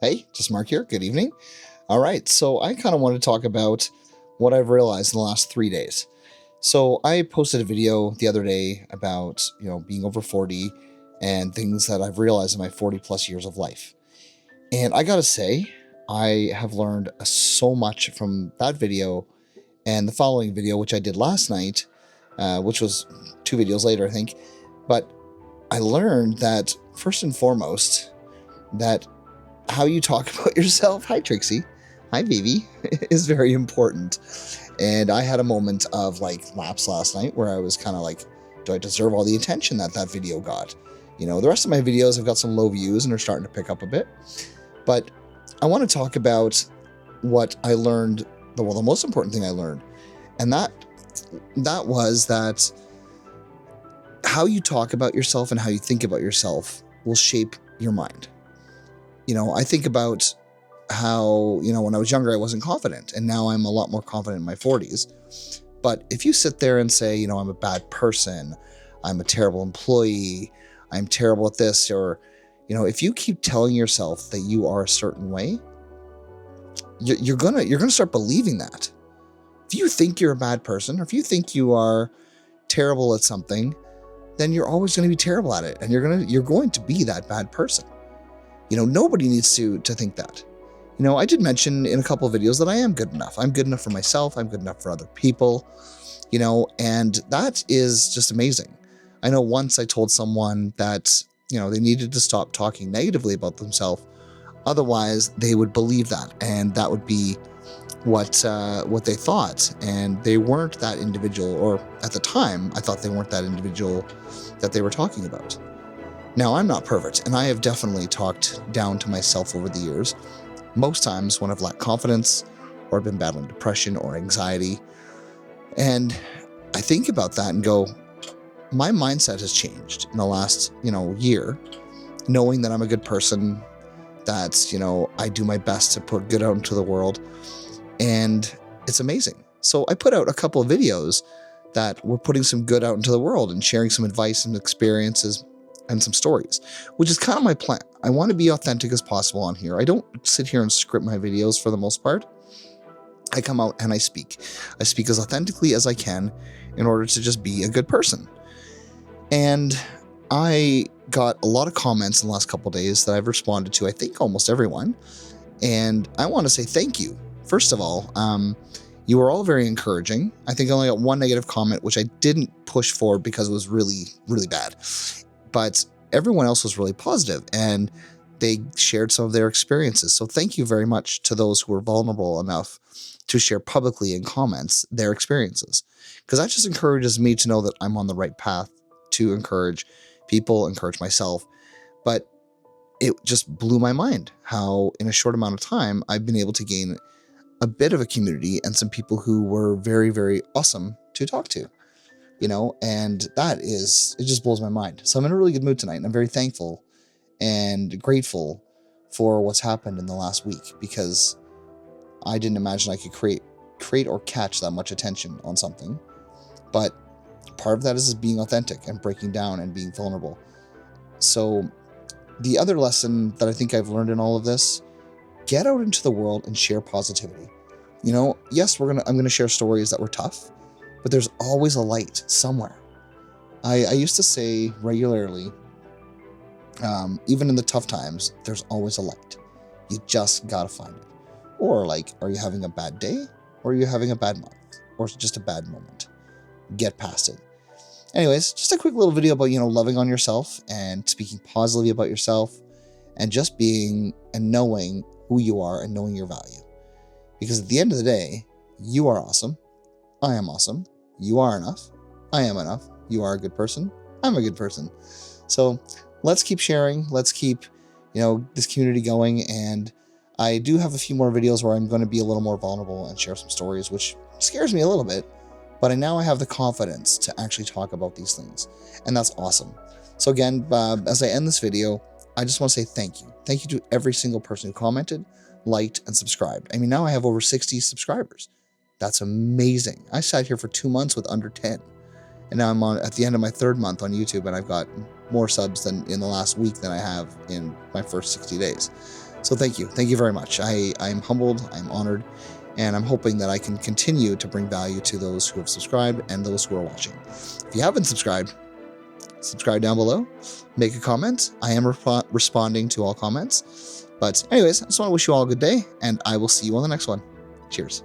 Hey, just Mark here. Good evening. All right, so I kind of want to talk about what I've realized in the last 3 days. So I posted a video the other day about, being over 40 and things that I've realized in my 40 plus years of life. And I gotta say, I have learned so much from that video and the following video, which I did last night, which was 2 videos later, I think. But I learned that first and foremost, that how you talk about yourself, hi Trixie, hi Vivi, is very important. And I had a moment of lapse last night where I was kind of like, do I deserve all the attention that video got? The rest of my videos have got some low views and are starting to pick up a bit. But I want to talk about what I learned, the most important thing I learned. And that was that how you talk about yourself and how you think about yourself will shape your mind. I think about how, when I was younger, I wasn't confident, and now I'm a lot more confident in my 40s. But if you sit there and say, I'm a bad person, I'm a terrible employee, I'm terrible at this, or, if you keep telling yourself that you are a certain way, you're gonna start believing that. If you think you're a bad person, or if you think you are terrible at something, then you're always going to be terrible at it, and you're going to be that bad person. Nobody needs to think that. I did mention in a couple of videos that I am good enough. I'm good enough for myself. I'm good enough for other people, and that is just amazing. I know once I told someone that, they needed to stop talking negatively about themselves. Otherwise, they would believe that, and that would be what they thought. And they weren't that individual, or at the time, I thought they weren't that individual that they were talking about. Now, I'm not perfect, and I have definitely talked down to myself over the years, most times when I've lacked confidence or been battling depression or anxiety. And I think about that and go, my mindset has changed in the last, year, knowing that I'm a good person, that, I do my best to put good out into the world, and it's amazing. So I put out a couple of videos that were putting some good out into the world and sharing some advice and experiences and some stories, which is kind of my plan. I want to be authentic as possible on here. I don't sit here and script my videos for the most part. I come out and I speak. I speak as authentically as I can in order to just be a good person. And I got a lot of comments in the last couple of days that I've responded to, I think almost everyone. And I want to say thank you. First of all, you were all very encouraging. I think I only got one negative comment, which I didn't push for because it was really, really bad. But everyone else was really positive, and they shared some of their experiences. So thank you very much to those who were vulnerable enough to share publicly in comments their experiences, because that just encourages me to know that I'm on the right path to encourage people, encourage myself. But it just blew my mind how in a short amount of time I've been able to gain a bit of a community and some people who were very, very awesome to talk to. And it just blows my mind. So I'm in a really good mood tonight, and I'm very thankful and grateful for what's happened in the last week, because I didn't imagine I could create or catch that much attention on something. But part of that is being authentic and breaking down and being vulnerable. So the other lesson that I think I've learned in all of this, get out into the world and share positivity. Yes, I'm going to share stories that were tough, but there's always a light somewhere. I used to say regularly, even in the tough times, there's always a light. You just gotta find it. Or are you having a bad day? Or are you having a bad month? Or just a bad moment? Get past it. Anyways, just a quick little video about, loving on yourself and speaking positively about yourself, and just being and knowing who you are and knowing your value. Because at the end of the day, you are awesome. I am awesome. You are enough. I am enough. You are a good person. I'm a good person. So let's keep sharing. Let's keep, this community going. And I do have a few more videos where I'm going to be a little more vulnerable and share some stories, which scares me a little bit. But now I have the confidence to actually talk about these things. And that's awesome. So again, as I end this video, I just want to say thank you. Thank you to every single person who commented, liked, and subscribed. I mean, now I have over 60 subscribers. That's amazing. I sat here for 2 months with under 10. And now I'm at the end of my 3rd month on YouTube, and I've got more subs than in the last week than I have in my first 60 days. So thank you. Thank you very much. I'm humbled, I'm honored, and I'm hoping that I can continue to bring value to those who have subscribed and those who are watching. If you haven't subscribed, subscribe down below, make a comment. I am responding to all comments. But anyways, I just want to wish you all a good day, and I will see you on the next one. Cheers.